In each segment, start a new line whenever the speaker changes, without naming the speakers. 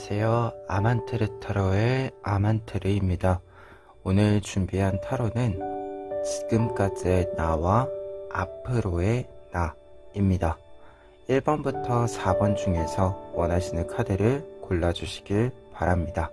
안녕하세요. 아만트르 타로의 아만트르입니다. 오늘 준비한 타로는 지금까지의 나와 앞으로의 나입니다. 1번부터 4번 중에서 원하시는 카드를 골라주시길 바랍니다.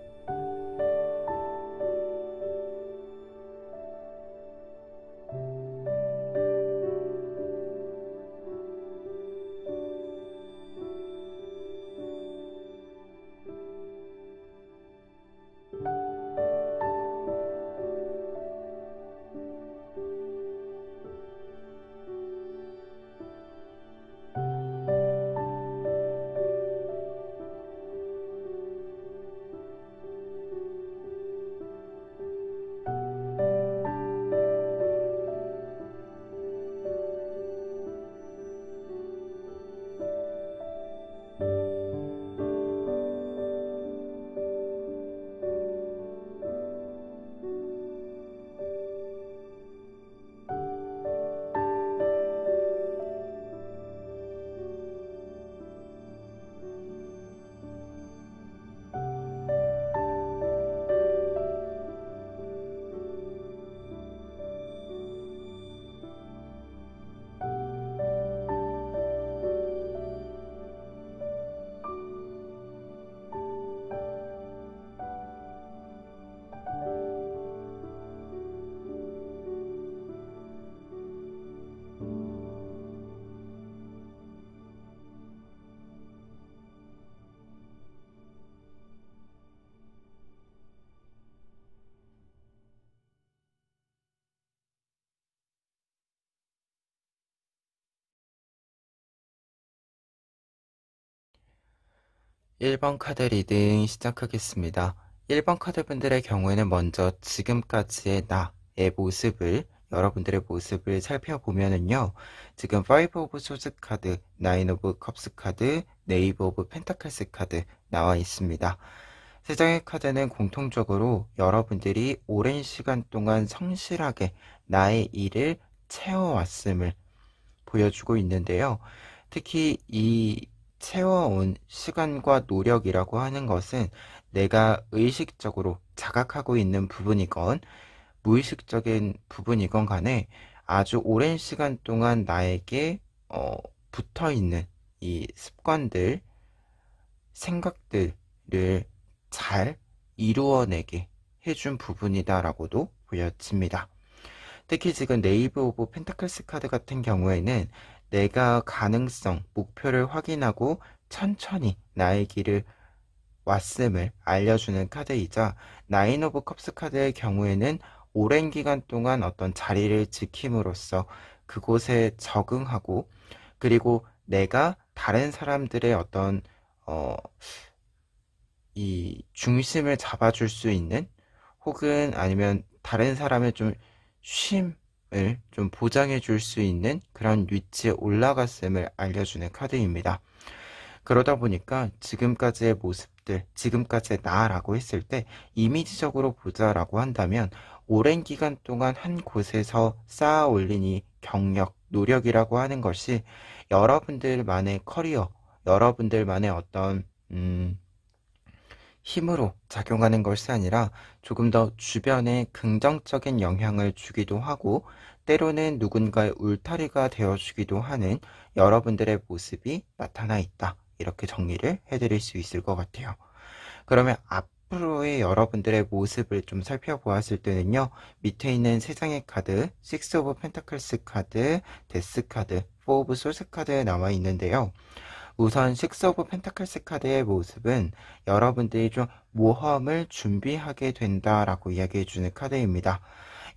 일 번 카드 리딩 시작하겠습니다. 1번 카드분들의 경우에는 먼저 지금까지의 나의 모습을, 여러분들의 모습을 살펴보면은요, 지금 5 오브 소드 카드, 9 오브 컵스 카드, 네이브 오브 펜타클스 카드 나와 있습니다. 세 장의 카드는 공통적으로 여러분들이 오랜 시간 동안 성실하게 나의 일을 채워왔음을 보여주고 있는데요. 특히 이 채워온 시간과 노력이라고 하는 것은 내가 의식적으로 자각하고 있는 부분이건 무의식적인 부분이건 간에 아주 오랜 시간 동안 나에게 붙어 있는 이 습관들, 생각들을 잘 이루어내게 해준 부분이다라고도 보여집니다. 특히 지금 네이브 오브 펜타클스 카드 같은 경우에는 내가 가능성, 목표를 확인하고 천천히 나의 길을 왔음을 알려주는 카드이자, 9 오브 컵스 카드의 경우에는 오랜 기간 동안 어떤 자리를 지킴으로써 그곳에 적응하고, 그리고 내가 다른 사람들의 어떤 이 중심을 잡아줄 수 있는, 혹은 아니면 다른 사람의 좀 쉼을 좀 보장해 줄 수 있는 그런 위치에 올라갔음을 알려주는 카드입니다. 그러다 보니까 지금까지의 모습들, 지금까지의 나라고 했을 때 이미지적으로 보자라고 한다면 오랜 기간 동안 한 곳에서 쌓아 올린 이 경력, 노력이라고 하는 것이 여러분들만의 커리어, 여러분들만의 어떤 힘으로 작용하는 것이 아니라 조금 더 주변에 긍정적인 영향을 주기도 하고, 때로는 누군가의 울타리가 되어주기도 하는 여러분들의 모습이 나타나 있다. 이렇게 정리를 해드릴 수 있을 것 같아요. 그러면 앞으로의 여러분들의 모습을 좀 살펴보았을 때는요, 밑에 있는 세 장의 카드, 6 오브 펜타클스 카드, 데스 카드, 4 오브 소스 카드에 나와 있는데요. 우선 6 오브 펜타클스 카드의 모습은 여러분들이 좀 모험을 준비하게 된다라고 이야기해주는 카드입니다.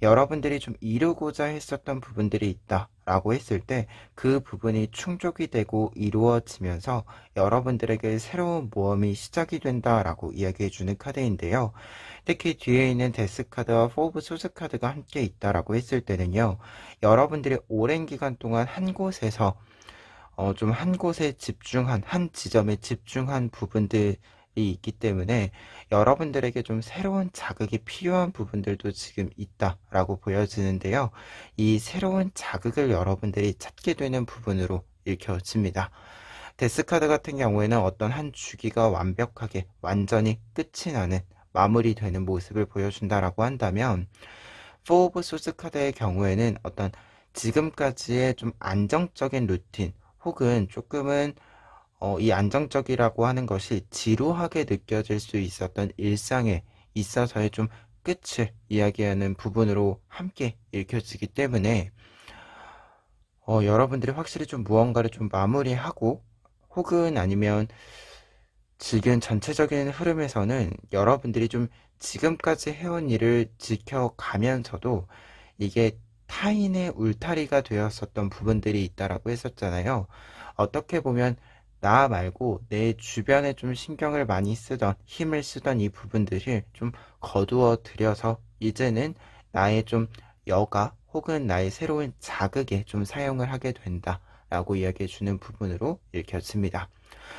여러분들이 좀 이루고자 했었던 부분들이 있다라고 했을 때 그 부분이 충족이 되고 이루어지면서 여러분들에게 새로운 모험이 시작이 된다라고 이야기해주는 카드인데요. 특히 뒤에 있는 데스 카드와 4 오브 소스 카드가 함께 있다라고 했을 때는요, 여러분들이 오랜 기간 동안 한 곳에서 좀 한 곳에 집중한, 한 지점에 집중한 부분들이 있기 때문에 여러분들에게 좀 새로운 자극이 필요한 부분들도 지금 있다라고 보여지는데요. 이 새로운 자극을 여러분들이 찾게 되는 부분으로 읽혀집니다. 데스카드 같은 경우에는 어떤 한 주기가 완벽하게 완전히 끝이 나는 마무리되는 모습을 보여준다라고 한다면, 포 오브 소스 카드의 경우에는 어떤 지금까지의 좀 안정적인 루틴 혹은 조금은 이 안정적이라고 하는 것이 지루하게 느껴질 수 있었던 일상에 있어서의 좀 끝을 이야기하는 부분으로 함께 읽혀지기 때문에 여러분들이 확실히 좀 무언가를 좀 마무리하고 혹은 아니면 지금 전체적인 흐름에서는 여러분들이 좀 지금까지 해온 일을 지켜가면서도 이게 타인의 울타리가 되었었던 부분들이 있다라고 했었잖아요. 어떻게 보면 나 말고 내 주변에 좀 신경을 많이 쓰던 힘을 쓰던 이 부분들을 좀 거두어 들여서 이제는 나의 좀 여가 혹은 나의 새로운 자극에 좀 사용을 하게 된다라고 이야기해 주는 부분으로 읽혀집니다.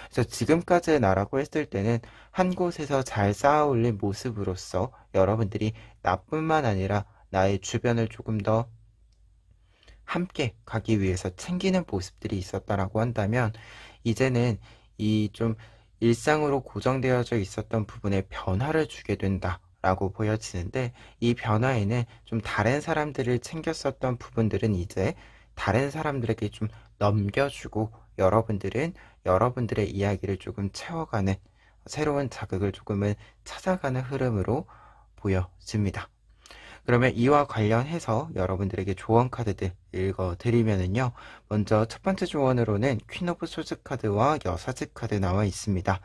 그래서 지금까지의 나라고 했을 때는 한 곳에서 잘 쌓아 올린 모습으로서 여러분들이 나뿐만 아니라 나의 주변을 조금 더 함께 가기 위해서 챙기는 모습들이 있었다라고 한다면, 이제는 이 좀 일상으로 고정되어져 있었던 부분에 변화를 주게 된다라고 보여지는데, 이 변화에는 좀 다른 사람들을 챙겼었던 부분들은 이제 다른 사람들에게 좀 넘겨주고, 여러분들은 여러분들의 이야기를 조금 채워가는 새로운 자극을 조금은 찾아가는 흐름으로 보여집니다. 그러면 이와 관련해서 여러분들에게 조언 카드들 읽어드리면은요. 먼저 첫 번째 조언으로는 퀸 오브 소즈 카드와 여사제 카드 나와 있습니다.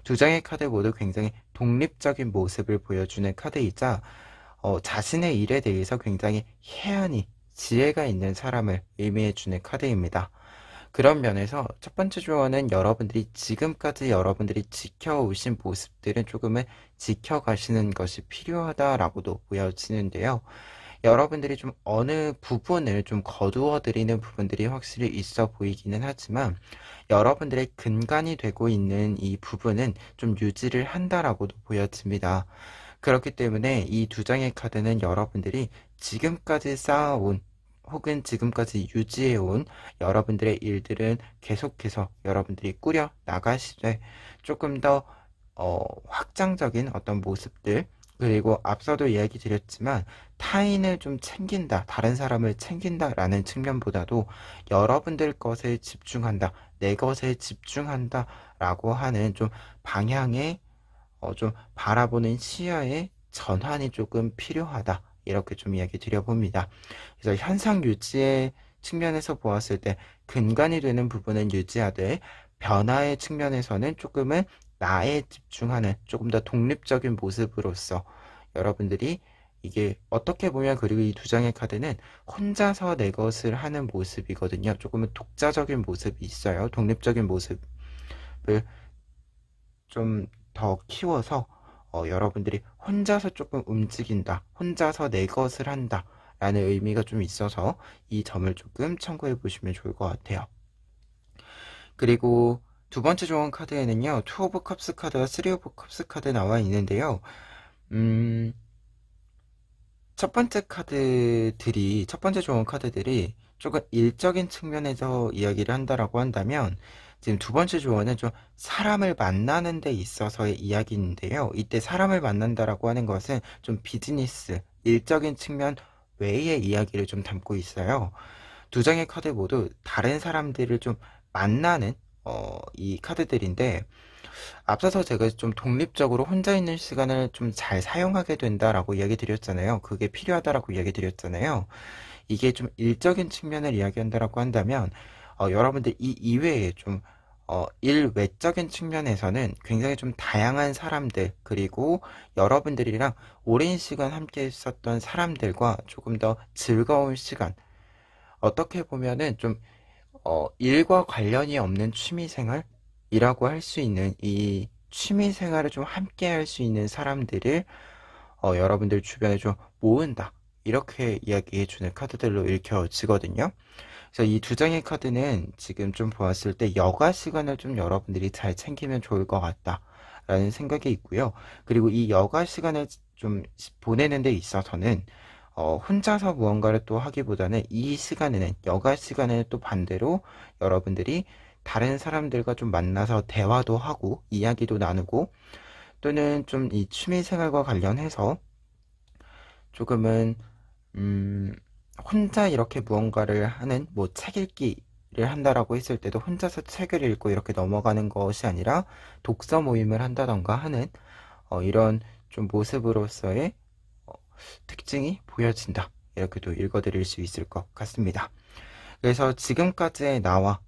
두 장의 카드 모두 굉장히 독립적인 모습을 보여주는 카드이자 자신의 일에 대해서 굉장히 해안이 지혜가 있는 사람을 의미해주는 카드입니다. 그런 면에서 첫 번째 조언은 여러분들이 지금까지 여러분들이 지켜오신 모습들은 조금은 지켜가시는 것이 필요하다라고도 보여지는데요. 여러분들이 좀 어느 부분을 좀 거두어 드리는 부분들이 확실히 있어 보이기는 하지만, 여러분들의 근간이 되고 있는 이 부분은 좀 유지를 한다라고도 보여집니다. 그렇기 때문에 이 두 장의 카드는 여러분들이 지금까지 쌓아온 혹은 지금까지 유지해온 여러분들의 일들은 계속해서 여러분들이 꾸려 나가시되, 조금 더 확장적인 어떤 모습들, 그리고 앞서도 이야기 드렸지만 타인을 좀 챙긴다, 다른 사람을 챙긴다라는 측면보다도 여러분들 것에 집중한다, 내 것에 집중한다 라고 하는 좀 방향의 좀 바라보는 시야의 전환이 조금 필요하다, 이렇게 좀 이야기 드려봅니다. 그래서 현상 유지의 측면에서 보았을 때 근간이 되는 부분은 유지하되, 변화의 측면에서는 조금은 나에 집중하는 조금 더 독립적인 모습으로서 여러분들이 이게 어떻게 보면, 그리고 이 두 장의 카드는 혼자서 내 것을 하는 모습이거든요. 조금은 독자적인 모습이 있어요. 독립적인 모습을 좀 더 키워서 여러분들이 혼자서 조금 움직인다, 혼자서 내 것을 한다 라는 의미가 좀 있어서 이 점을 조금 참고해 보시면 좋을 것 같아요. 그리고 두 번째 조언 카드에는요, 투 오브 컵스 카드와 쓰리 오브 컵스 카드 나와 있는데요. 첫 번째 첫 번째 조언 카드들이 조금 일적인 측면에서 이야기를 한다라고 한다면, 지금 두 번째 조언은 좀 사람을 만나는 데 있어서의 이야기인데요. 이때 사람을 만난다라고 하는 것은 좀 비즈니스, 일적인 측면 외의 이야기를 좀 담고 있어요. 두 장의 카드 모두 다른 사람들을 좀 만나는 이 카드들인데, 앞서서 제가 좀 독립적으로 혼자 있는 시간을 좀 잘 사용하게 된다라고 이야기 드렸잖아요. 그게 필요하다라고 이야기 드렸잖아요. 이게 좀 일적인 측면을 이야기한다라고 한다면, 여러분들 이 이외에 좀 일외적인 측면에서는 굉장히 좀 다양한 사람들, 그리고 여러분들이랑 오랜 시간 함께 있었던 사람들과 조금 더 즐거운 시간, 어떻게 보면은 좀 일과 관련이 없는 취미생활이라고 할 수 있는 이 취미생활을 좀 함께 할 수 있는 사람들을 여러분들 주변에 좀 모은다, 이렇게 이야기해주는 카드들로 읽혀지거든요. 그래서 이 두 장의 카드는 지금 좀 보았을 때 여가 시간을 좀 여러분들이 잘 챙기면 좋을 것 같다 라는 생각이 있고요. 그리고 이 여가 시간을 좀 보내는 데 있어서는 혼자서 무언가를 또 하기보다는 이 시간에는, 여가 시간에는 또 반대로 여러분들이 다른 사람들과 좀 만나서 대화도 하고 이야기도 나누고, 또는 좀 이 취미생활과 관련해서 조금은 혼자 이렇게 무언가를 하는, 뭐 책 읽기를 한다라고 했을 때도 혼자서 책을 읽고 이렇게 넘어가는 것이 아니라 독서 모임을 한다던가 하는 이런 좀 모습으로서의 어, 특징이 보여진다. 이렇게도 읽어드릴 수 있을 것 같습니다. 그래서 지금까지의 나와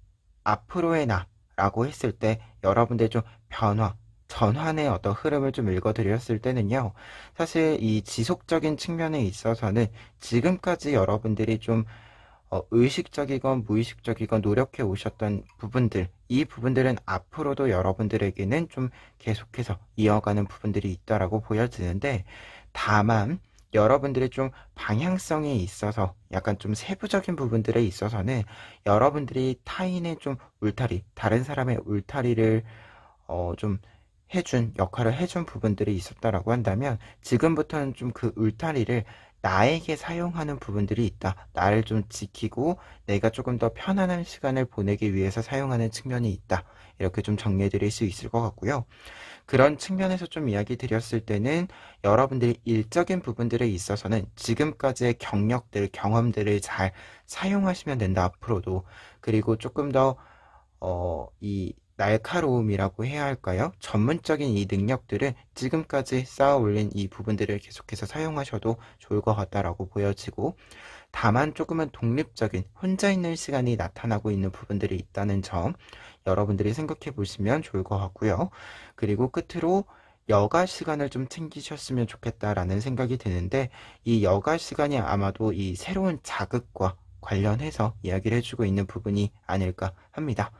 앞으로의 나라고 했을 때 여러분들 좀 변화, 전환의 어떤 흐름을 좀 읽어드렸을 때는요, 사실 이 지속적인 측면에 있어서는 지금까지 여러분들이 좀 의식적이건 무의식적이건 노력해 오셨던 부분들, 이 부분들은 앞으로도 여러분들에게는 좀 계속해서 이어가는 부분들이 있다라고 보여지는데, 다만 여러분들의 좀 방향성에 있어서 약간 좀 세부적인 부분들에 있어서는 여러분들이 타인의 좀 울타리, 다른 사람의 울타리를 좀 해준, 역할을 해준 부분들이 있었다라고 한다면, 지금부터는 좀 그 울타리를 나에게 사용하는 부분들이 있다. 나를 좀 지키고 내가 조금 더 편안한 시간을 보내기 위해서 사용하는 측면이 있다. 이렇게 좀 정리해 드릴 수 있을 것 같고요. 그런 측면에서 좀 이야기 드렸을 때는 여러분들이 일적인 부분들에 있어서는 지금까지의 경력들, 경험들을 잘 사용하시면 된다, 앞으로도. 그리고 조금 더, 이 날카로움이라고 해야 할까요? 전문적인 이 능력들은 지금까지 쌓아 올린 이 부분들을 계속해서 사용하셔도 좋을 것 같다라고 보여지고, 다만 조금은 독립적인 혼자 있는 시간이 나타나고 있는 부분들이 있다는 점 여러분들이 생각해 보시면 좋을 것 같고요. 그리고 끝으로 여가 시간을 좀 챙기셨으면 좋겠다라는 생각이 드는데, 이 여가 시간이 아마도 이 새로운 자극과 관련해서 이야기를 해주고 있는 부분이 아닐까 합니다.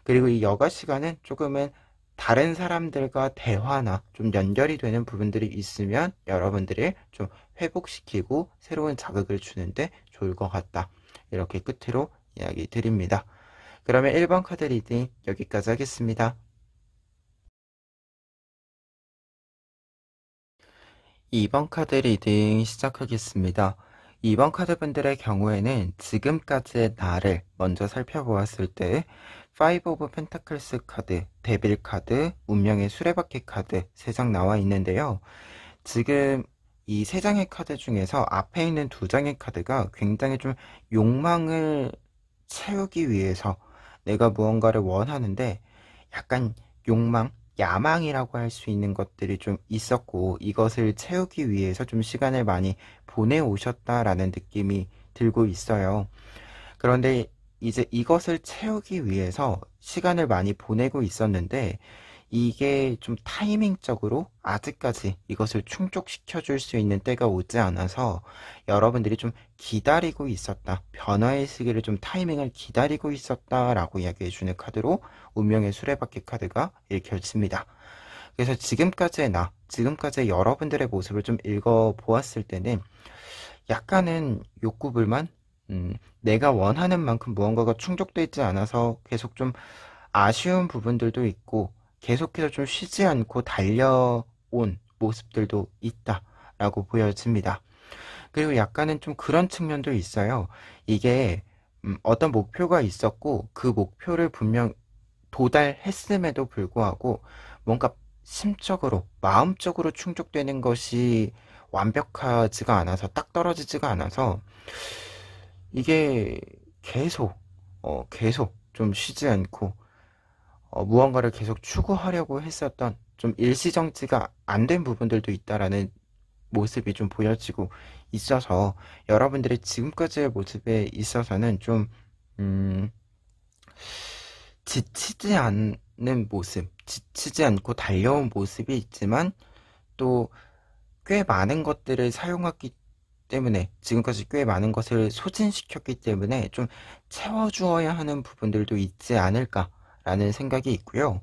그리고 이 여가 시간은 조금은 다른 사람들과 대화나 좀 연결이 되는 부분들이 있으면 여러분들을 좀 회복시키고 새로운 자극을 주는데 좋을 것 같다. 이렇게 끝으로 이야기 드립니다. 그러면 1번 카드 리딩 여기까지 하겠습니다. 2번 카드 리딩 시작하겠습니다. 2번 카드 분들의 경우에는 지금까지의 나를 먼저 살펴보았을 때 파이브 오브 펜타클스 카드, 데빌 카드, 운명의 수레바퀴 카드 3장 나와 있는데요. 지금 이 3장의 카드 중에서 앞에 있는 2장의 카드가 굉장히 좀 욕망을 채우기 위해서 내가 무언가를 원하는데 약간 욕망, 야망이라고 할 수 있는 것들이 좀 있었고, 이것을 채우기 위해서 좀 시간을 많이 보내오셨다라는 느낌이 들고 있어요. 그런데 이제 이것을 채우기 위해서 시간을 많이 보내고 있었는데, 이게 좀 타이밍적으로 아직까지 이것을 충족시켜 줄 수 있는 때가 오지 않아서 여러분들이 좀 기다리고 있었다. 변화의 시기를 좀 타이밍을 기다리고 있었다라고 이야기해 주는 카드로 운명의 수레바퀴 카드가 읽혀집니다. 그래서 지금까지의 나, 지금까지의 여러분들의 모습을 좀 읽어보았을 때는 약간은 욕구불만? 내가 원하는 만큼 무언가가 충족되지 않아서 계속 좀 아쉬운 부분들도 있고, 계속해서 좀 쉬지 않고 달려온 모습들도 있다라고 보여집니다. 그리고 약간은 좀 그런 측면도 있어요. 이게 어떤 목표가 있었고 그 목표를 분명 도달했음에도 불구하고 뭔가 심적으로, 마음적으로 충족되는 것이 완벽하지가 않아서, 딱 떨어지지가 않아서 이게 계속 좀 쉬지 않고 무언가를 계속 추구하려고 했었던 좀 일시정지가 안 된 부분들도 있다라는 모습이 좀 보여지고 있어서 여러분들의 지금까지의 모습에 있어서는 좀 음, 지치지 않는 모습, 지치지 않고 달려온 모습이 있지만 또 꽤 많은 것들을 사용했기 때문에, 지금까지 꽤 많은 것을 소진시켰기 때문에 좀 채워주어야 하는 부분들도 있지 않을까라는 생각이 있고요.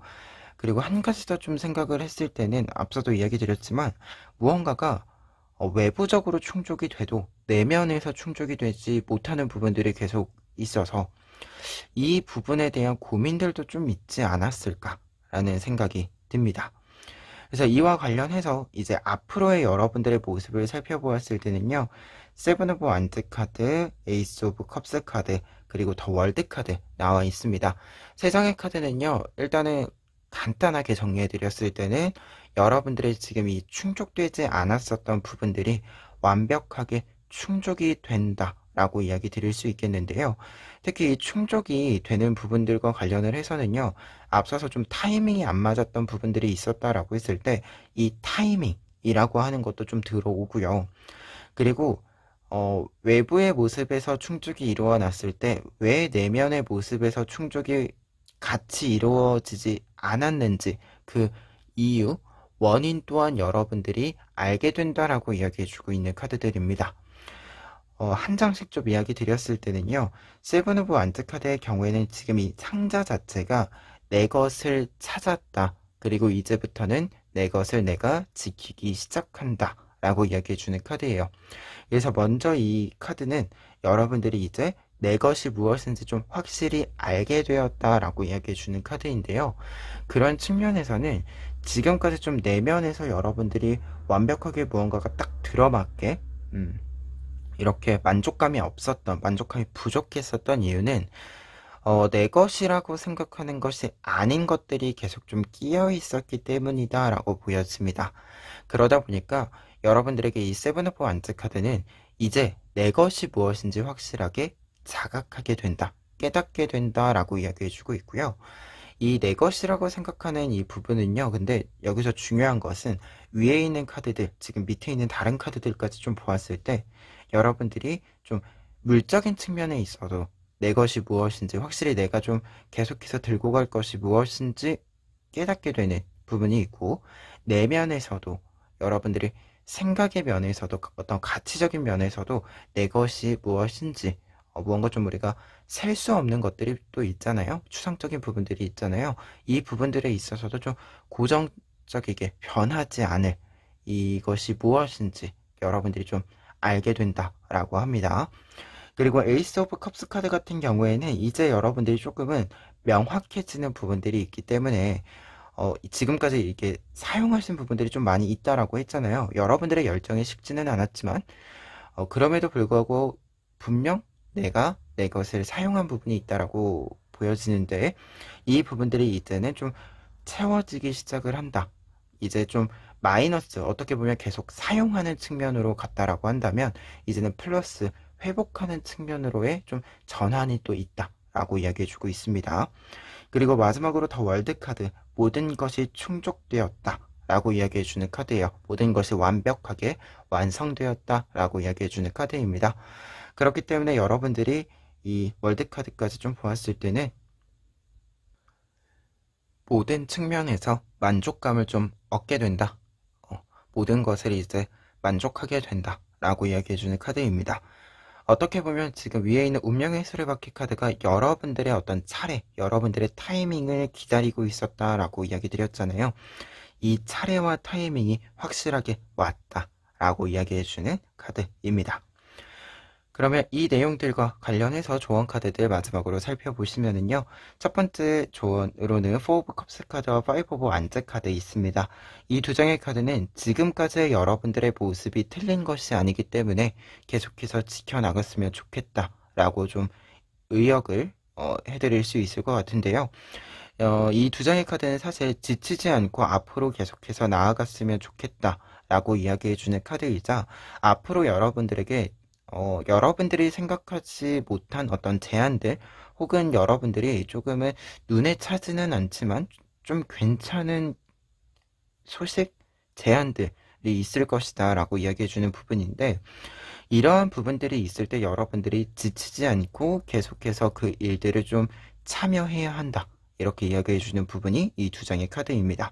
그리고 한 가지 더 좀 생각을 했을 때는 앞서도 이야기 드렸지만 무언가가 외부적으로 충족이 돼도 내면에서 충족이 되지 못하는 부분들이 계속 있어서 이 부분에 대한 고민들도 좀 있지 않았을까라는 생각이 듭니다. 그래서 이와 관련해서 이제 앞으로의 여러분들의 모습을 살펴보았을 때는요, 세븐 오브 완즈 카드, 에이스 오브 컵스 카드, 그리고 더 월드 카드 나와 있습니다. 세 장의 카드는요, 일단은 간단하게 정리해 드렸을 때는 여러분들의 지금 이 충족되지 않았었던 부분들이 완벽하게 충족이 된다 라고 이야기 드릴 수 있겠는데요. 특히 이 충족이 되는 부분들과 관련을 해서는요, 앞서서 좀 타이밍이 안 맞았던 부분들이 있었다라고 했을 때 이 타이밍이라고 하는 것도 좀 들어오고요. 그리고 외부의 모습에서 충족이 이루어났을 때 왜 내면의 모습에서 충족이 같이 이루어지지 않았는지 그 이유, 원인 또한 여러분들이 알게 된다라고 이야기해주고 있는 카드들입니다. 한 장씩 좀 이야기 드렸을 때는요, 세븐 오브 완즈 카드의 경우에는 지금 이 상자 자체가 내 것을 찾았다. 그리고 이제부터는 내 것을 내가 지키기 시작한다. 라고 이야기해주는 카드예요. 그래서 먼저 이 카드는 여러분들이 이제 내 것이 무엇인지 좀 확실히 알게 되었다라고 이야기해주는 카드인데요. 그런 측면에서는 지금까지 좀 내면에서 여러분들이 완벽하게 무언가가 딱 들어맞게 이렇게 만족감이 없었던, 만족감이 부족했었던 이유는 내 것이라고 생각하는 것이 아닌 것들이 계속 좀 끼어 있었기 때문이다 라고 보여집니다. 그러다 보니까 여러분들에게 이 세븐 오브 완즈 카드는 이제 내 것이 무엇인지 확실하게 자각하게 된다, 깨닫게 된다 라고 이야기해주고 있고요. 이 내 것이라고 생각하는 이 부분은요, 근데 여기서 중요한 것은 위에 있는 카드들, 지금 밑에 있는 다른 카드들까지 좀 보았을 때 여러분들이 좀 물적인 측면에 있어도 내 것이 무엇인지, 확실히 내가 좀 계속해서 들고 갈 것이 무엇인지 깨닫게 되는 부분이 있고, 내면에서도 여러분들이 생각의 면에서도 어떤 가치적인 면에서도 내 것이 무엇인지 무언가 좀 우리가 셀 수 없는 것들이 또 있잖아요. 추상적인 부분들이 있잖아요. 이 부분들에 있어서도 좀 고정적이게 변하지 않을 이것이 무엇인지 여러분들이 좀 알게 된다라고 합니다. 그리고 에이스 오브 컵스 카드 같은 경우에는 이제 여러분들이 조금은 명확해지는 부분들이 있기 때문에 지금까지 이렇게 사용하신 부분들이 좀 많이 있다라고 했잖아요. 여러분들의 열정이 식지는 않았지만 그럼에도 불구하고 분명 내가 내 것을 사용한 부분이 있다라고 보여지는데, 이 부분들이 이제는 좀 채워지기 시작을 한다. 이제 좀 마이너스, 어떻게 보면 계속 사용하는 측면으로 갔다라고 한다면 이제는 플러스, 회복하는 측면으로의 좀 전환이 또 있다라고 이야기해주고 있습니다. 그리고 마지막으로 더 월드 카드, 모든 것이 충족되었다 라고 이야기해주는 카드예요. 모든 것이 완벽하게 완성되었다 라고 이야기해주는 카드입니다. 그렇기 때문에 여러분들이 이 월드 카드까지 좀 보았을 때는 모든 측면에서 만족감을 좀 얻게 된다. 모든 것을 이제 만족하게 된다 라고 이야기해주는 카드입니다. 어떻게 보면 지금 위에 있는 운명의 수레바퀴 카드가 여러분들의 어떤 차례, 여러분들의 타이밍을 기다리고 있었다라고 이야기 드렸잖아요. 이 차례와 타이밍이 확실하게 왔다라고 이야기해주는 카드입니다. 그러면 이 내용들과 관련해서 조언 카드들 마지막으로 살펴보시면은요, 첫 번째 조언으로는 4 오브 컵스 카드와 5 오브 완즈 카드 있습니다. 이 두 장의 카드는 지금까지의 여러분들의 모습이 틀린 것이 아니기 때문에 계속해서 지켜나갔으면 좋겠다라고 좀 의역을 해드릴 수 있을 것 같은데요. 이 두 장의 카드는 사실 지치지 않고 앞으로 계속해서 나아갔으면 좋겠다라고 이야기해주는 카드이자, 앞으로 여러분들에게 여러분들이 생각하지 못한 어떤 제안들, 혹은 여러분들이 조금은 눈에 차지는 않지만 좀 괜찮은 소식, 제안들이 있을 것이다 라고 이야기해주는 부분인데, 이러한 부분들이 있을 때 여러분들이 지치지 않고 계속해서 그 일들을 좀 참여해야 한다, 이렇게 이야기해주는 부분이 이 두 장의 카드입니다.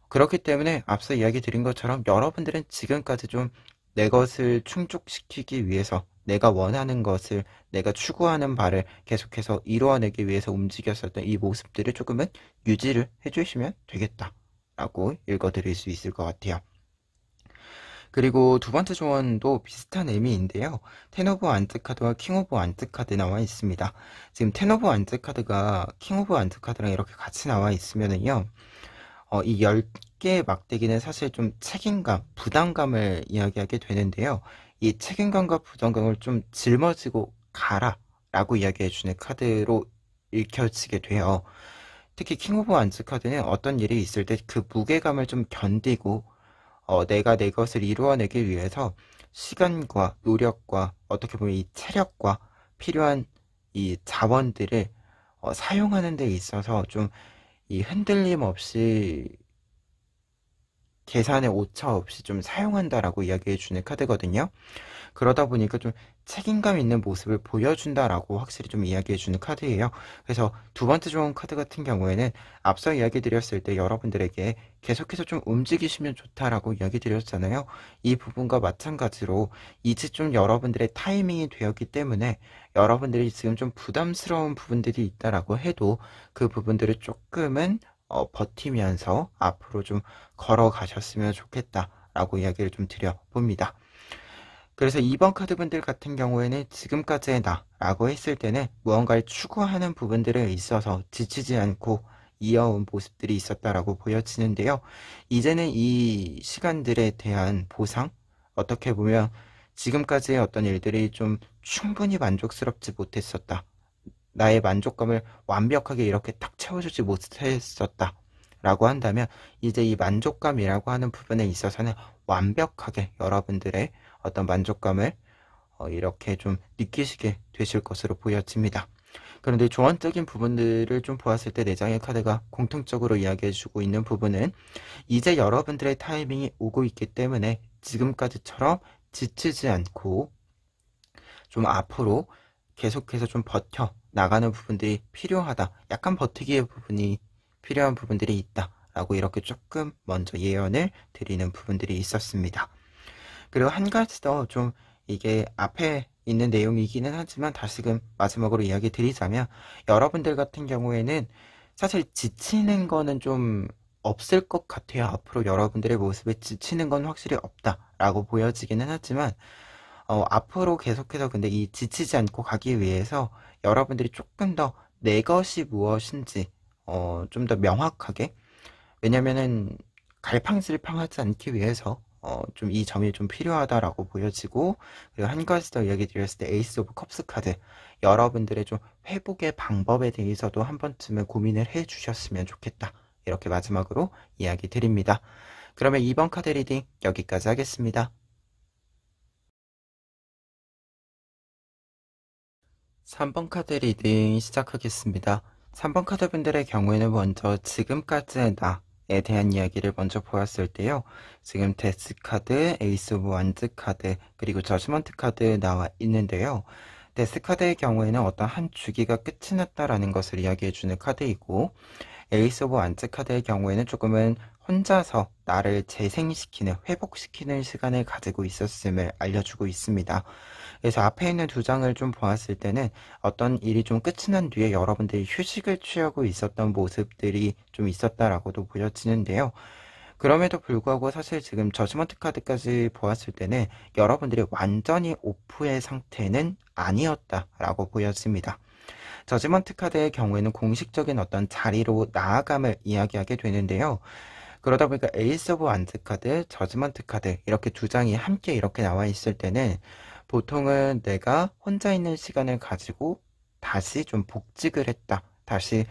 그렇기 때문에 앞서 이야기 드린 것처럼 여러분들은 지금까지 좀 내 것을 충족시키기 위해서, 내가 원하는 것을, 내가 추구하는 바를 계속해서 이루어내기 위해서 움직였었던 이 모습들을 조금은 유지를 해주시면 되겠다라고 읽어드릴 수 있을 것 같아요. 그리고 두 번째 조언도 비슷한 의미인데요. 텐 오브 완즈 카드와 킹 오브 완즈 카드 나와 있습니다. 지금 텐 오브 완즈 카드가 킹 오브 완즈 카드랑 이렇게 같이 나와 있으면은요, 이 10개의 막대기는 사실 좀 책임감, 부담감을 이야기하게 되는데요. 이 책임감과 부담감을 좀 짊어지고 가라 라고 이야기해주는 카드로 읽혀지게 돼요. 특히 킹 오브 완즈 카드는 어떤 일이 있을 때 그 무게감을 좀 견디고 내가 내 것을 이루어내기 위해서 시간과 노력과 어떻게 보면 이 체력과 필요한 이 자원들을 사용하는 데 있어서 좀 이 흔들림 없이 계산의 오차 없이 좀 사용한다라고 이야기해 주는 카드거든요. 그러다 보니까 좀 책임감 있는 모습을 보여준다라고 확실히 좀 이야기해 주는 카드예요. 그래서 두 번째 좋은 카드 같은 경우에는 앞서 이야기 드렸을 때 여러분들에게 계속해서 좀 움직이시면 좋다라고 이야기 드렸잖아요. 이 부분과 마찬가지로 이제 좀 여러분들의 타이밍이 되었기 때문에 여러분들이 지금 좀 부담스러운 부분들이 있다라고 해도 그 부분들을 조금은 버티면서 앞으로 좀 걸어가셨으면 좋겠다라고 이야기를 좀 드려봅니다. 그래서 2번 카드분들 같은 경우에는 지금까지의 나라고 했을 때는 무언가를 추구하는 부분들에 있어서 지치지 않고 이어온 모습들이 있었다라고 보여지는데요. 이제는 이 시간들에 대한 보상, 어떻게 보면 지금까지의 어떤 일들이 좀 충분히 만족스럽지 못했었다. 나의 만족감을 완벽하게 이렇게 딱 채워주지 못했었다. 라고 한다면 이제 이 만족감이라고 하는 부분에 있어서는 완벽하게 여러분들의 어떤 만족감을 이렇게 좀 느끼시게 되실 것으로 보여집니다. 그런데 조언적인 부분들을 좀 보았을 때 4장의 카드가 공통적으로 이야기해주고 있는 부분은 이제 여러분들의 타이밍이 오고 있기 때문에 지금까지처럼 지치지 않고 좀 앞으로 계속해서 좀 버텨 나가는 부분들이 필요하다. 약간 버티기의 부분이 필요한 부분들이 있다. 라고 이렇게 조금 먼저 예언을 드리는 부분들이 있었습니다. 그리고 한 가지 더 좀 이게 앞에 있는 내용이기는 하지만 다시금 마지막으로 이야기 드리자면 여러분들 같은 경우에는 사실 지치는 거는 좀 없을 것 같아요. 앞으로 여러분들의 모습에 지치는 건 확실히 없다라고 보여지기는 하지만 앞으로 계속해서 근데 이 지치지 않고 가기 위해서 여러분들이 조금 더 내 것이 무엇인지 좀 더 명확하게, 왜냐면은 갈팡질팡하지 않기 위해서 좀 이 점이 좀 필요하다라고 보여지고, 그리고 한 가지 더 이야기 드렸을 때 에이스 오브 컵스 카드, 여러분들의 좀 회복의 방법에 대해서도 한 번쯤은 고민을 해 주셨으면 좋겠다, 이렇게 마지막으로 이야기 드립니다. 그러면 2번 카드 리딩 여기까지 하겠습니다. 3번 카드 리딩 시작하겠습니다. 3번 카드 분들의 경우에는 먼저 지금까지의 나에 대한 이야기를 먼저 보았을 때요. 지금 데스 카드, 에이스 오브 완즈 카드, 그리고 저지먼트 카드 나와 있는데요. 데스 카드의 경우에는 어떤 한 주기가 끝이 났다라는 것을 이야기해주는 카드이고, 에이스 오브 완즈 카드의 경우에는 조금은 혼자서 나를 재생시키는, 회복시키는 시간을 가지고 있었음을 알려주고 있습니다. 그래서 앞에 있는 두 장을 좀 보았을 때는 어떤 일이 좀 끝이 난 뒤에 여러분들이 휴식을 취하고 있었던 모습들이 좀 있었다라고도 보여지는데요. 그럼에도 불구하고 사실 지금 저지먼트 카드까지 보았을 때는 여러분들이 완전히 오프의 상태는 아니었다라고 보여집니다. 저지먼트 카드의 경우에는 공식적인 어떤 자리로 나아감을 이야기하게 되는데요. 그러다 보니까 에이스 오브 완즈 카드, 저지먼트 카드 이렇게 두 장이 함께 이렇게 나와 있을 때는 보통은 내가 혼자 있는 시간을 가지고 다시 좀 복직을 했다. 다시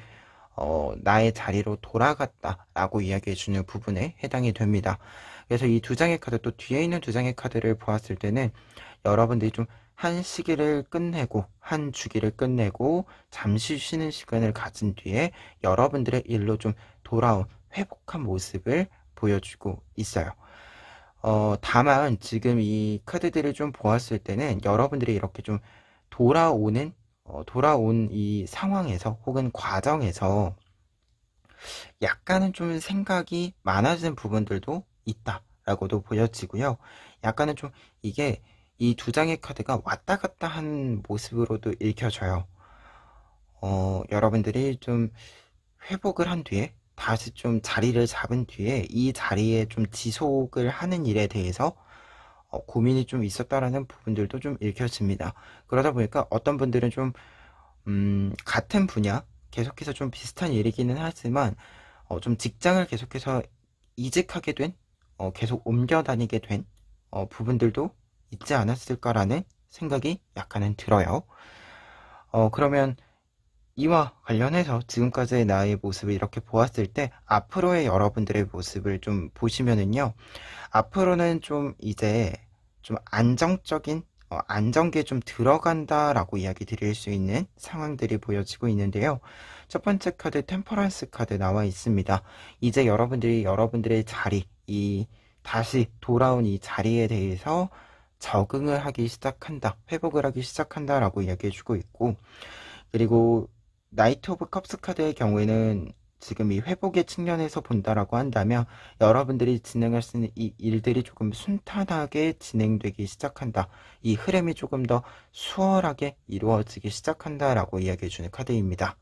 나의 자리로 돌아갔다라고 이야기해주는 부분에 해당이 됩니다. 그래서 이 두 장의 카드, 또 뒤에 있는 두 장의 카드를 보았을 때는 여러분들이 좀 한 시기를 끝내고 한 주기를 끝내고 잠시 쉬는 시간을 가진 뒤에 여러분들의 일로 좀 돌아온 회복한 모습을 보여주고 있어요. 다만 지금 이 카드들을 좀 보았을 때는 여러분들이 이렇게 좀 돌아온 이 상황에서 혹은 과정에서 약간은 좀 생각이 많아진 부분들도 있다라고도 보여지고요. 약간은 좀 이게 이 두 장의 카드가 왔다 갔다 한 모습으로도 읽혀져요. 여러분들이 좀 회복을 한 뒤에 다시 좀 자리를 잡은 뒤에 이 자리에 좀 지속을 하는 일에 대해서 고민이 좀 있었다라는 부분들도 좀 읽혀집니다. 그러다 보니까 어떤 분들은 좀 같은 분야 계속해서 좀 비슷한 일이기는 하지만 좀 직장을 계속해서 이직하게 된, 계속 옮겨 다니게 된 부분들도 있지 않았을까라는 생각이 약간은 들어요. 그러면 이와 관련해서 지금까지의 나의 모습을 이렇게 보았을 때 앞으로의 여러분들의 모습을 좀 보시면은요. 앞으로는 좀 이제 좀 안정적인 안정기에 좀 들어간다라고 이야기 드릴 수 있는 상황들이 보여지고 있는데요. 첫 번째 카드 템퍼런스 카드 나와 있습니다. 이제 여러분들이 여러분들의 자리, 다시 돌아온 이 자리에 대해서 적응을 하기 시작한다, 회복을 하기 시작한다라고 이야기해주고 있고, 그리고 나이트 오브 컵스 카드의 경우에는 지금 이 회복의 측면에서 본다라고 한다면 여러분들이 진행할 수 있는 이 일들이 조금 순탄하게 진행되기 시작한다. 이 흐름이 조금 더 수월하게 이루어지기 시작한다라고 이야기해주는 카드입니다.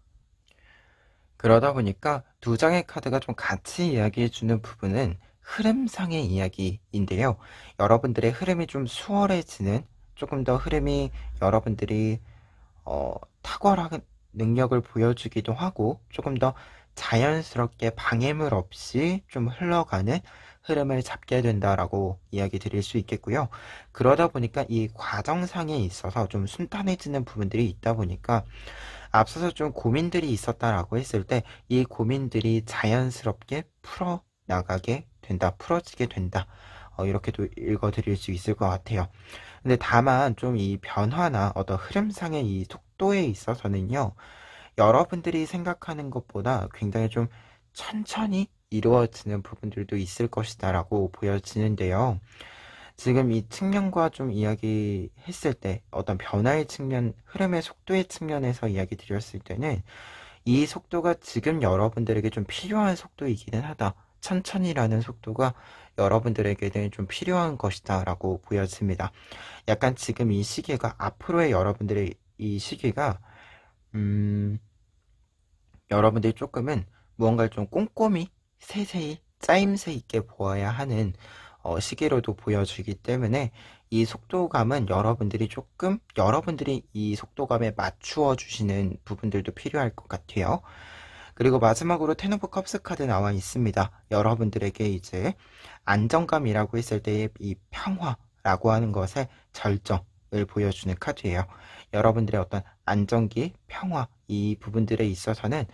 그러다 보니까 두 장의 카드가 좀 같이 이야기해주는 부분은 흐름상의 이야기인데요. 여러분들의 흐름이 좀 수월해지는, 조금 더 흐름이 여러분들이 탁월한 능력을 보여주기도 하고 조금 더 자연스럽게 방해물 없이 좀 흘러가는 흐름을 잡게 된다라고 이야기 드릴 수 있겠고요. 그러다 보니까 이 과정상에 있어서 좀 순탄해지는 부분들이 있다 보니까 앞서서 좀 고민들이 있었다라고 했을 때 이 고민들이 자연스럽게 풀어나가게 된다, 풀어지게 된다. 이렇게도 읽어드릴 수 있을 것 같아요. 근데 다만 좀 이 변화나 어떤 흐름상의 이 속도에 있어서는요, 여러분들이 생각하는 것보다 굉장히 좀 천천히 이루어지는 부분들도 있을 것이다라고 보여지는데요. 지금 이 측면과 좀 이야기했을 때 어떤 변화의 측면, 흐름의 속도의 측면에서 이야기 드렸을 때는 이 속도가 지금 여러분들에게 좀 필요한 속도이기는 하다. 천천히라는 속도가 여러분들에게는 좀 필요한 것이다 라고 보여집니다. 약간 지금 이 시기가 앞으로의 여러분들의 이 시기가 여러분들이 조금은 무언가를 좀 꼼꼼히 세세히 짜임새 있게 보아야 하는 시기로도 보여지기 때문에 이 속도감은 여러분들이 이 속도감에 맞추어 주시는 부분들도 필요할 것 같아요. 그리고 마지막으로 텐 오브 컵스 카드 나와 있습니다. 여러분들에게 이제 안정감이라고 했을 때의 이 평화라고 하는 것의 절정을 보여주는 카드예요. 여러분들의 어떤 안정기, 평화 이 부분들에 있어서는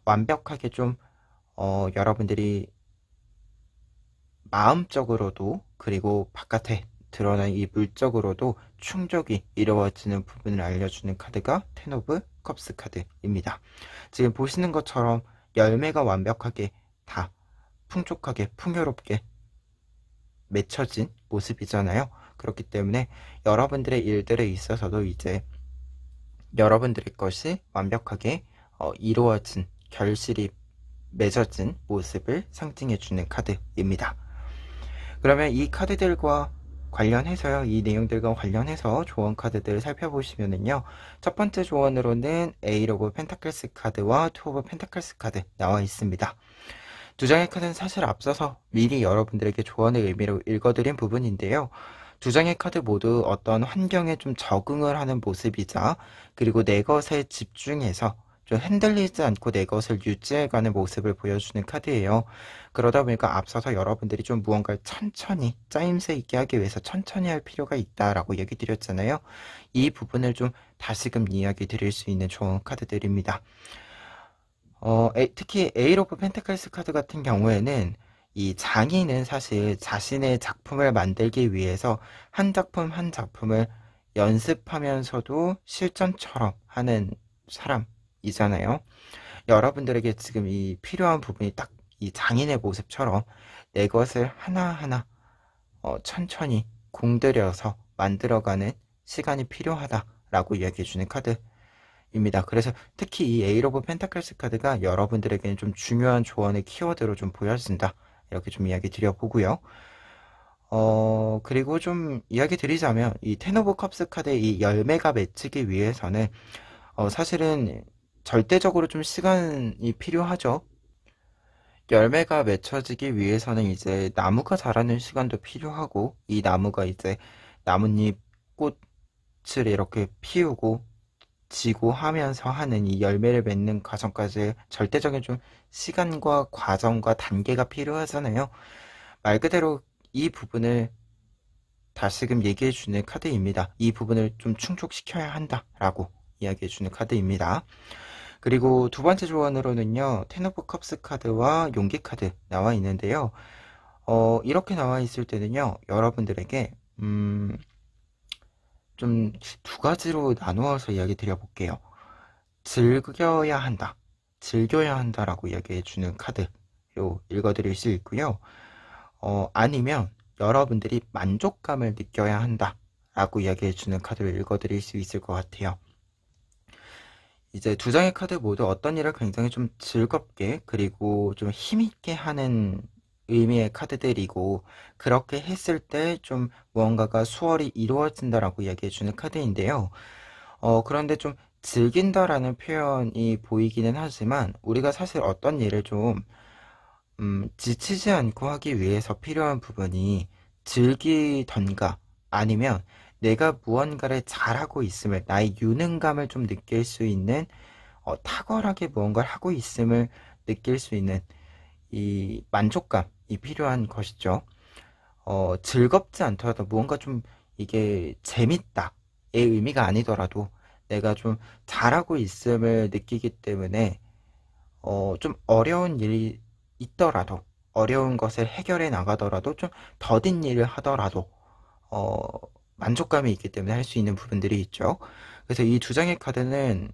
완벽하게 좀 여러분들이 마음적으로도 그리고 바깥에 드러난 이 물적으로도 충족이 이루어지는 부분을 알려주는 카드가 텐 오브 컵스 카드입니다. 지금 보시는 것처럼 열매가 완벽하게 다 풍족하게 풍요롭게 맺혀진 모습이잖아요. 그렇기 때문에 여러분들의 일들에 있어서도 이제 여러분들의 것이 완벽하게 이루어진, 결실이 맺어진 모습을 상징해주는 카드입니다. 그러면 이 카드들과 관련해서요, 이 내용들과 관련해서 조언 카드들을 살펴보시면은요, 첫 번째 조언으로는 에이트 오브 펜타클스 카드와 투 오브 펜타클스 카드 나와 있습니다. 두 장의 카드는 사실 앞서서 미리 여러분들에게 조언의 의미로 읽어드린 부분인데요. 두 장의 카드 모두 어떤 환경에 좀 적응을 하는 모습이자, 그리고 내 것에 집중해서 좀 흔들리지 않고 내 것을 유지해가는 모습을 보여주는 카드예요. 그러다 보니까 앞서서 여러분들이 좀 무언가를 천천히 짜임새 있게 하기 위해서 천천히 할 필요가 있다라고 얘기 드렸잖아요. 이 부분을 좀 다시금 이야기 드릴 수 있는 좋은 카드들입니다. 특히 에이트 오브 펜타클스 카드 같은 경우에는 이 장인은 사실 자신의 작품을 만들기 위해서 한 작품 한 작품을 연습하면서도 실전처럼 하는 사람이잖아요. 여러분들에게 지금 이 필요한 부분이 딱 이 장인의 모습처럼 내 것을 하나하나 천천히 공들여서 만들어가는 시간이 필요하다라고 이야기해주는 카드입니다. 그래서 특히 이 에이트 오브 펜타클스 카드가 여러분들에게는 좀 중요한 조언의 키워드로 좀 보여진다. 이렇게 좀 이야기 드려보고요. 그리고 좀 이야기 드리자면 이 텐 오브 컵스 카드의 이 열매가 맺히기 위해서는 사실은 절대적으로 좀 시간이 필요하죠. 열매가 맺혀지기 위해서는 이제 나무가 자라는 시간도 필요하고, 이 나무가 이제 나뭇잎, 꽃을 이렇게 피우고 지고 하면서 하는 이 열매를 맺는 과정까지 절대적인 좀 시간과 과정과 단계가 필요하잖아요. 말 그대로 이 부분을 다시금 얘기해 주는 카드입니다. 이 부분을 좀 충족시켜야 한다라고 이야기해주는 카드입니다. 그리고 두 번째 조언으로는요, 텐 오브 컵스 카드와 용기 카드 나와 있는데요. 이렇게 나와 있을 때는요, 여러분들에게 좀 두 가지로 나누어서 이야기 드려볼게요. 즐겨야 한다, 즐겨야 한다라고 이야기해주는 카드로 읽어드릴 수 있고요. 아니면 여러분들이 만족감을 느껴야 한다 라고 이야기해주는 카드를 읽어드릴 수 있을 것 같아요. 이제 두 장의 카드 모두 어떤 일을 굉장히 좀 즐겁게 그리고 좀 힘있게 하는 의미의 카드들이고, 그렇게 했을 때 좀 무언가가 수월히 이루어진다라고 이야기해주는 카드인데요. 그런데 좀 즐긴다라는 표현이 보이기는 하지만, 우리가 사실 어떤 일을 좀 지치지 않고 하기 위해서 필요한 부분이 즐기던가, 아니면 내가 무언가를 잘하고 있음을, 나의 유능감을 좀 느낄 수 있는, 탁월하게 무언가를 하고 있음을 느낄 수 있는 이 만족감이 필요한 것이죠. 즐겁지 않더라도 무언가 좀 이게 재밌다의 의미가 아니더라도 내가 좀 잘하고 있음을 느끼기 때문에 좀 어려운 일이 있더라도, 어려운 것을 해결해 나가더라도, 좀 더딘 일을 하더라도 만족감이 있기 때문에 할 수 있는 부분들이 있죠. 그래서 이 두 장의 카드는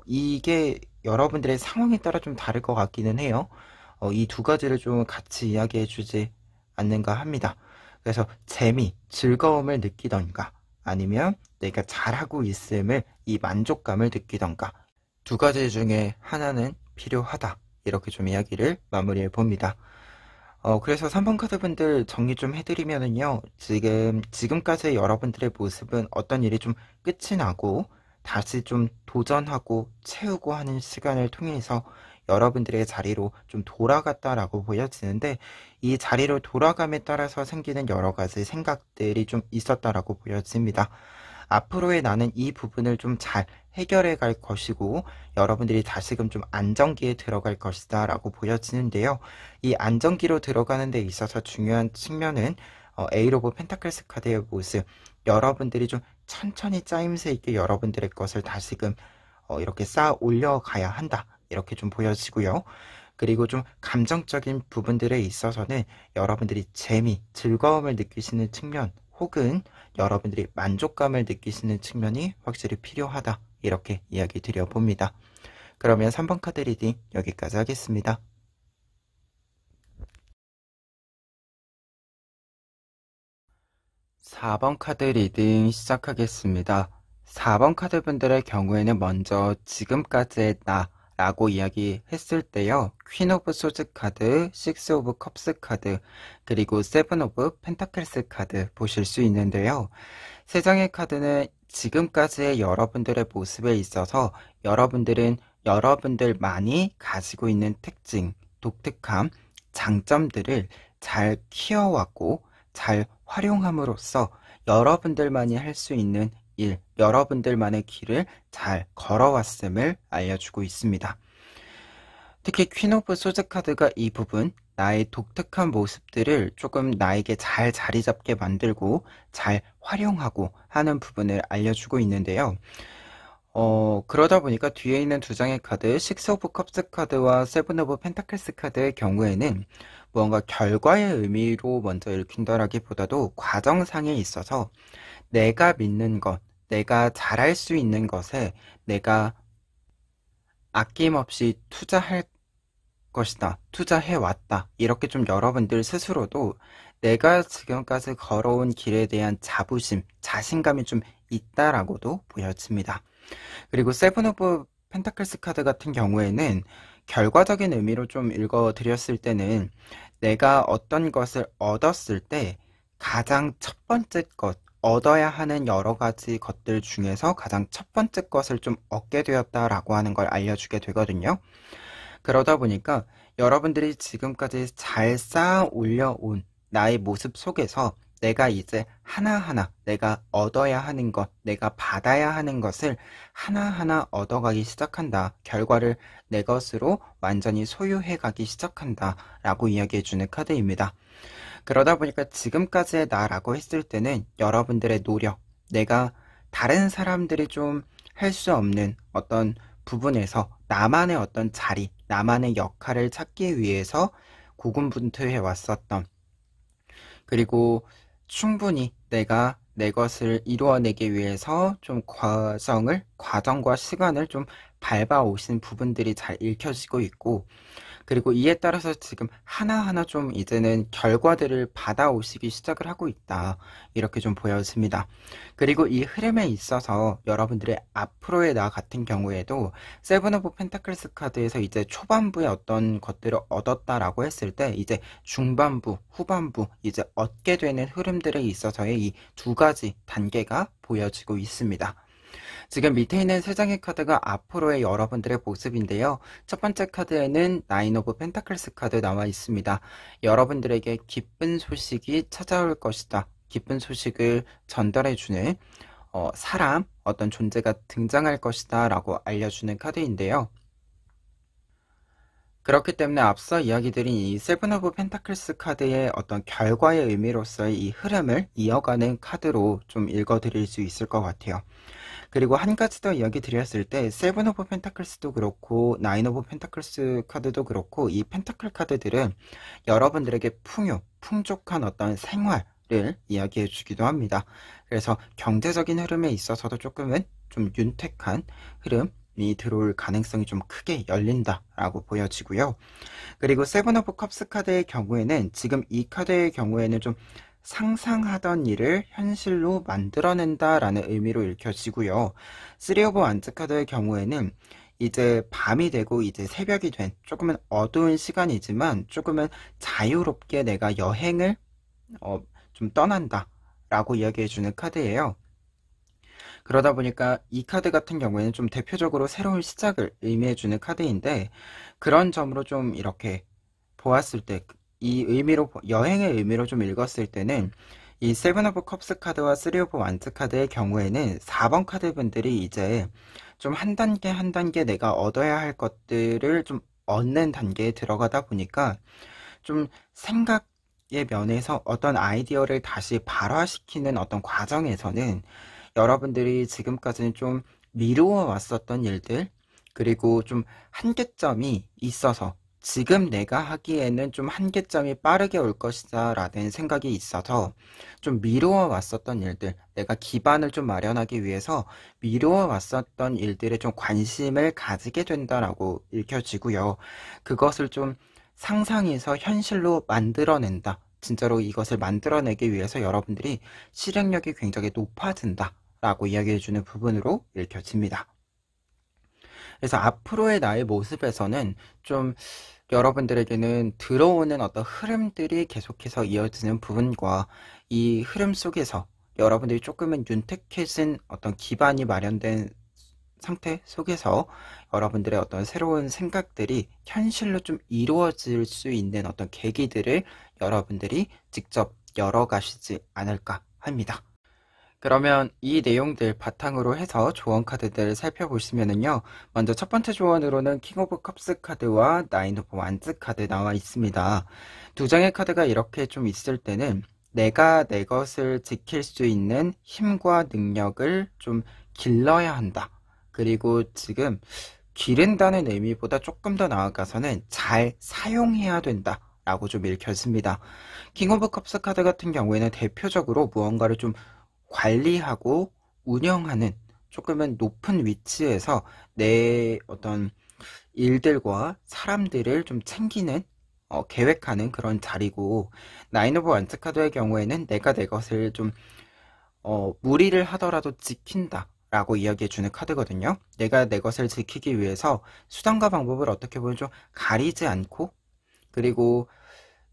이게 여러분들의 상황에 따라 좀 다를 것 같기는 해요. 이 두 가지를 좀 같이 이야기해 주지 않는가 합니다. 그래서 재미, 즐거움을 느끼던가, 아니면 내가 잘하고 있음을, 이 만족감을 느끼던가, 두 가지 중에 하나는 필요하다, 이렇게 좀 이야기를 마무리해 봅니다. 그래서 3번 카드 분들 정리 좀 해드리면은요, 지금까지의 여러분들의 모습은 어떤 일이 좀 끝이 나고 다시 좀 도전하고 채우고 하는 시간을 통해서 여러분들의 자리로 좀 돌아갔다라고 보여지는데, 이 자리로 돌아감에 따라서 생기는 여러 가지 생각들이 좀 있었다라고 보여집니다. 앞으로의 나는 이 부분을 좀 잘 해결해 갈 것이고, 여러분들이 다시금 좀 안정기에 들어갈 것이다 라고 보여지는데요. 이 안정기로 들어가는 데 있어서 중요한 측면은 에잇 오브 펜타클스 카드의 모습, 여러분들이 좀 천천히 짜임새 있게 여러분들의 것을 다시금 이렇게 쌓아 올려가야 한다, 이렇게 좀 보여지고요. 그리고 좀 감정적인 부분들에 있어서는 여러분들이 재미, 즐거움을 느끼시는 측면, 혹은 여러분들이 만족감을 느끼시는 측면이 확실히 필요하다, 이렇게 이야기 드려봅니다. 그러면 3번 카드 리딩 여기까지 하겠습니다. 4번 카드 리딩 시작하겠습니다. 4번 카드 분들의 경우에는 먼저 지금까지의 나 라고 이야기했을 때요, 퀸 오브 소즈 카드, 식스 오브 컵스 카드, 그리고 세븐 오브 펜타클스 카드 보실 수 있는데요. 세 장의 카드는 지금까지의 여러분들의 모습에 있어서 여러분들은 여러분들만이 가지고 있는 특징, 독특함, 장점들을 잘 키워왔고 잘 활용함으로써 여러분들만이 할 수 있는 일, 여러분들만의 길을 잘 걸어왔음을 알려주고 있습니다. 특히 퀸 오브 소즈 카드가 이 부분, 나의 독특한 모습들을 조금 나에게 잘 자리 잡게 만들고 잘 활용하고 하는 부분을 알려주고 있는데요. 그러다 보니까 뒤에 있는 두 장의 카드, 식스 오브 컵스 카드와 세븐 오브 펜타클스 카드의 경우에는 무언가 결과의 의미로 먼저 읽힌다라기보다도 과정상에 있어서 내가 믿는 것, 내가 잘할 수 있는 것에 내가 아낌없이 투자할 것이다, 투자해왔다, 이렇게 좀 여러분들 스스로도 내가 지금까지 걸어온 길에 대한 자부심, 자신감이 좀 있다라고도 보여집니다. 그리고 세븐 오브 펜타클스 카드 같은 경우에는 결과적인 의미로 좀 읽어드렸을 때는 내가 어떤 것을 얻었을 때 가장 첫 번째 것, 얻어야 하는 여러 가지 것들 중에서 가장 첫 번째 것을 좀 얻게 되었다라고 하는 걸 알려주게 되거든요. 그러다 보니까 여러분들이 지금까지 잘 쌓아 올려온 나의 모습 속에서 내가 이제 하나하나 내가 얻어야 하는 것, 내가 받아야 하는 것을 하나하나 얻어가기 시작한다. 결과를 내 것으로 완전히 소유해 가기 시작한다 라고 이야기해주는 카드입니다. 그러다 보니까 지금까지의 나라고 했을 때는 여러분들의 노력, 내가 다른 사람들이 좀 할 수 없는 어떤 부분에서 나만의 어떤 자리, 나만의 역할을 찾기 위해서 고군분투해 왔었던, 그리고 충분히 내가 내 것을 이루어내기 위해서 좀 과정과 시간을 좀 밟아오신 부분들이 잘 읽혀지고 있고, 그리고 이에 따라서 지금 하나하나 좀 이제는 결과들을 받아오시기 시작을 하고 있다. 이렇게 좀 보여집니다. 그리고 이 흐름에 있어서 여러분들의 앞으로의 나 같은 경우에도 세븐 오브 펜타클스 카드에서 이제 초반부에 어떤 것들을 얻었다라고 했을 때 이제 중반부, 후반부 이제 얻게 되는 흐름들에 있어서의 이 두 가지 단계가 보여지고 있습니다. 지금 밑에 있는 세 장의 카드가 앞으로의 여러분들의 모습인데요. 첫 번째 카드에는 나인 오브 펜타클스 카드 나와 있습니다. 여러분들에게 기쁜 소식이 찾아올 것이다. 기쁜 소식을 전달해주는 사람, 어떤 존재가 등장할 것이다 라고 알려주는 카드인데요. 그렇기 때문에 앞서 이야기 드린 이 세븐 오브 펜타클스 카드의 어떤 결과의 의미로서의 이 흐름을 이어가는 카드로 좀 읽어드릴 수 있을 것 같아요. 그리고 한 가지 더 이야기 드렸을 때 세븐 오브 펜타클스도 그렇고 나인 오브 펜타클스 카드도 그렇고 이 펜타클 카드들은 여러분들에게 풍족한 어떤 생활을 이야기해 주기도 합니다. 그래서 경제적인 흐름에 있어서도 조금은 좀 윤택한 흐름이 들어올 가능성이 좀 크게 열린다라고 보여지고요. 그리고 세븐 오브 컵스 카드의 경우에는 지금 이 카드의 경우에는 좀 상상하던 일을 현실로 만들어낸다라는 의미로 읽혀지고요. 쓰리 오브 완즈 카드의 경우에는 이제 밤이 되고 이제 새벽이 된 조금은 어두운 시간이지만 조금은 자유롭게 내가 여행을 좀 떠난다 라고 이야기해주는 카드예요. 그러다 보니까 이 카드 같은 경우에는 좀 대표적으로 새로운 시작을 의미해주는 카드인데, 그런 점으로 좀 이렇게 보았을 때 이 의미로 여행의 의미로 좀 읽었을 때는 이 세븐 오브 컵스 카드와 쓰리 오브 완즈 카드의 경우에는 4번 카드 분들이 이제 좀 한 단계 한 단계 내가 얻어야 할 것들을 좀 얻는 단계에 들어가다 보니까 좀 생각의 면에서 어떤 아이디어를 다시 발화시키는 어떤 과정에서는 여러분들이 지금까지는 좀 미루어 왔었던 일들, 그리고 좀 한계점이 있어서 지금 내가 하기에는 좀 한계점이 빠르게 올 것이다 라는 생각이 있어서 좀 미루어 왔었던 일들, 내가 기반을 좀 마련하기 위해서 미루어 왔었던 일들에 좀 관심을 가지게 된다라고 읽혀지고요. 그것을 좀 상상해서 현실로 만들어낸다. 진짜로 이것을 만들어내기 위해서 여러분들이 실행력이 굉장히 높아진다 라고 이야기해주는 부분으로 읽혀집니다. 그래서 앞으로의 나의 모습에서는 좀 여러분들에게는 들어오는 어떤 흐름들이 계속해서 이어지는 부분과 이 흐름 속에서 여러분들이 조금은 윤택해진 어떤 기반이 마련된 상태 속에서 여러분들의 어떤 새로운 생각들이 현실로 좀 이루어질 수 있는 어떤 계기들을 여러분들이 직접 열어가시지 않을까 합니다. 그러면 이 내용들 바탕으로 해서 조언 카드들을 살펴보시면은요. 먼저 첫 번째 조언으로는 킹 오브 컵스 카드와 나인 오브 완즈 카드 나와 있습니다. 두 장의 카드가 이렇게 좀 있을 때는 내가 내 것을 지킬 수 있는 힘과 능력을 좀 길러야 한다. 그리고 지금 기른다는 의미보다 조금 더 나아가서는 잘 사용해야 된다. 라고 좀 읽혀집니다. 킹 오브 컵스 카드 같은 경우에는 대표적으로 무언가를 좀 관리하고 운영하는 조금은 높은 위치에서 내 어떤 일들과 사람들을 좀 챙기는 계획하는 그런 자리고, 나인 오브 완즈 카드의 경우에는 내가 내 것을 좀 무리를 하더라도 지킨다 라고 이야기해주는 카드거든요. 내가 내 것을 지키기 위해서 수단과 방법을 어떻게 보면 좀 가리지 않고, 그리고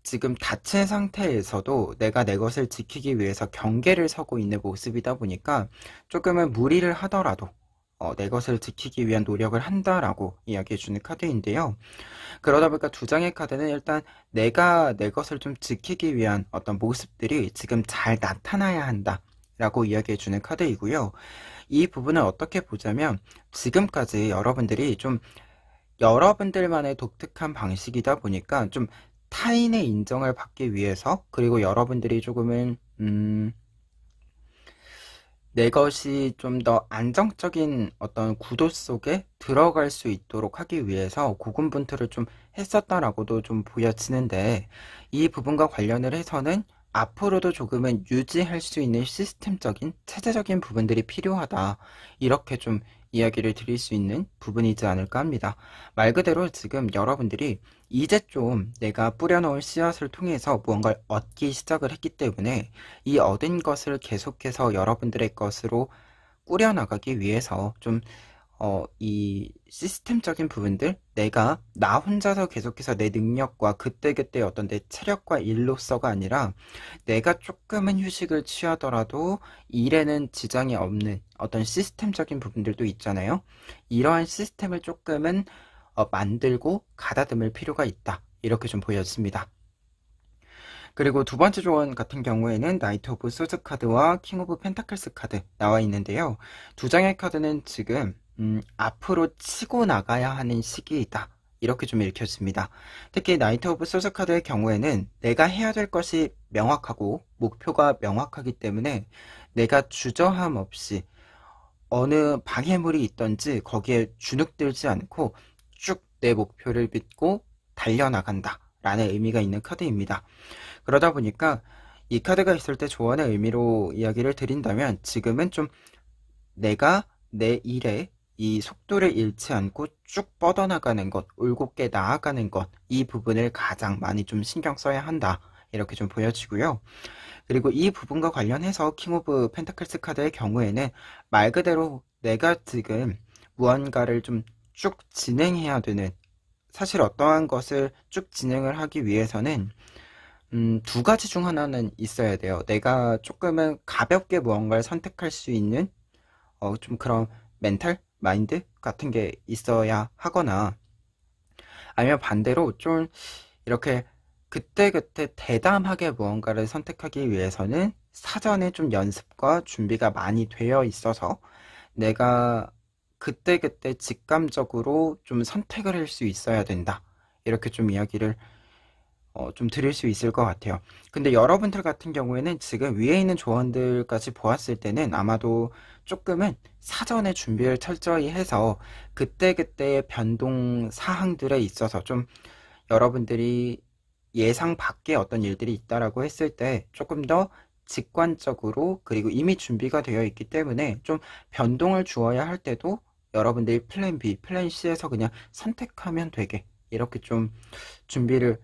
지금 다친 상태에서도 내가 내 것을 지키기 위해서 경계를 서고 있는 모습이다 보니까 조금은 무리를 하더라도 내 것을 지키기 위한 노력을 한다라고 이야기해주는 카드인데요. 그러다 보니까 두 장의 카드는 일단 내가 내 것을 좀 지키기 위한 어떤 모습들이 지금 잘 나타나야 한다 라고 이야기해주는 카드이고요. 이 부분을 어떻게 보자면 지금까지 여러분들이 좀 여러분들만의 독특한 방식이다 보니까 좀 타인의 인정을 받기 위해서, 그리고 여러분들이 조금은 내 것이 좀 더 안정적인 어떤 구도 속에 들어갈 수 있도록 하기 위해서 고군분투를 좀 했었다라고도 좀 보여지는데, 이 부분과 관련을 해서는 앞으로도 조금은 유지할 수 있는 시스템적인 체제적인 부분들이 필요하다, 이렇게 좀 이야기를 드릴 수 있는 부분이지 않을까 합니다. 말 그대로 지금 여러분들이 이제 좀 내가 뿌려놓은 씨앗을 통해서 무언가를 얻기 시작을 했기 때문에, 이 얻은 것을 계속해서 여러분들의 것으로 꾸려나가기 위해서 좀, 이 시스템적인 부분들, 내가 나 혼자서 계속해서 내 능력과 그때그때 어떤 내 체력과 일로서가 아니라, 내가 조금은 휴식을 취하더라도 일에는 지장이 없는 어떤 시스템적인 부분들도 있잖아요. 이러한 시스템을 조금은 만들고 가다듬을 필요가 있다, 이렇게 좀 보여집니다. 그리고 두 번째 조언 같은 경우에는 나이트 오브 소드 카드와 킹 오브 펜타클스 카드 나와 있는데요. 두 장의 카드는 지금 앞으로 치고 나가야 하는 시기이다, 이렇게 좀 읽혀집니다. 특히 나이트 오브 소드 카드의 경우에는 내가 해야 될 것이 명확하고 목표가 명확하기 때문에 내가 주저함 없이 어느 방해물이 있던지 거기에 주눅들지 않고 쭉 내 목표를 믿고 달려나간다 라는 의미가 있는 카드입니다. 그러다 보니까 이 카드가 있을 때 조언의 의미로 이야기를 드린다면, 지금은 좀 내가 내 일에 이 속도를 잃지 않고 쭉 뻗어나가는 것, 올곧게 나아가는 것, 이 부분을 가장 많이 좀 신경 써야 한다, 이렇게 좀 보여지고요. 그리고 이 부분과 관련해서 킹 오브 펜타클스 카드의 경우에는 말 그대로 내가 지금 무언가를 좀 쭉 진행해야 되는, 사실 어떠한 것을 쭉 진행을 하기 위해서는 두 가지 중 하나는 있어야 돼요. 내가 조금은 가볍게 무언가를 선택할 수 있는 좀 그런 멘탈, 마인드 같은 게 있어야 하거나, 아니면 반대로 좀 이렇게 그때그때 대담하게 무언가를 선택하기 위해서는 사전에 좀 연습과 준비가 많이 되어 있어서 내가 그때그때 직감적으로 좀 선택을 할 수 있어야 된다, 이렇게 좀 이야기를 좀 드릴 수 있을 것 같아요. 근데 여러분들 같은 경우에는 지금 위에 있는 조언들까지 보았을 때는 아마도 조금은 사전에 준비를 철저히 해서 그때그때의 변동 사항들에 있어서 좀 여러분들이 예상 밖의 어떤 일들이 있다라고 했을 때 조금 더 직관적으로, 그리고 이미 준비가 되어 있기 때문에 좀 변동을 주어야 할 때도 여러분들이 플랜 B, 플랜 C에서 그냥 선택하면 되게, 이렇게 좀 준비를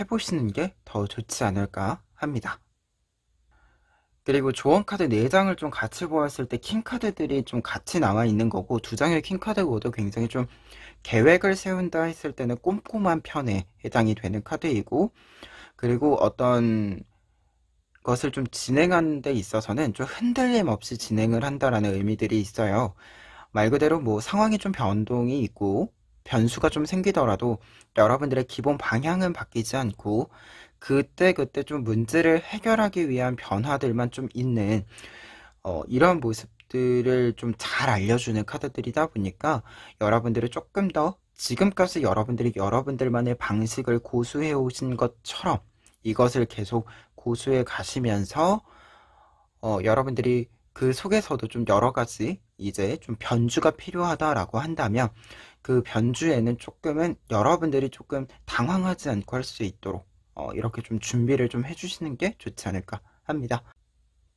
해보시는 게 더 좋지 않을까 합니다. 그리고 조언 카드 4장을 좀 같이 보았을 때 킹카드들이 좀 같이 나와 있는 거고, 두 장의 킹카드 모두 굉장히 좀 계획을 세운다 했을 때는 꼼꼼한 편에 해당이 되는 카드이고, 그리고 어떤 것을 좀 진행하는 데 있어서는 좀 흔들림 없이 진행을 한다라는 의미들이 있어요. 말 그대로 뭐 상황이 좀 변동이 있고 변수가 좀 생기더라도 여러분들의 기본 방향은 바뀌지 않고 그때그때 좀 문제를 해결하기 위한 변화들만 좀 있는 이런 모습들을 좀 잘 알려주는 카드들이다 보니까, 여러분들이 조금 더 지금까지 여러분들이 여러분들만의 방식을 고수해 오신 것처럼 이것을 계속 고수해 가시면서 여러분들이 그 속에서도 좀 여러 가지 이제 좀 변주가 필요하다라고 한다면, 그 변주에는 조금은 여러분들이 조금 당황하지 않고 할 수 있도록 이렇게 좀 준비를 좀 해주시는 게 좋지 않을까 합니다.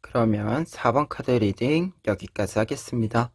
그러면 4번 카드 리딩 여기까지 하겠습니다.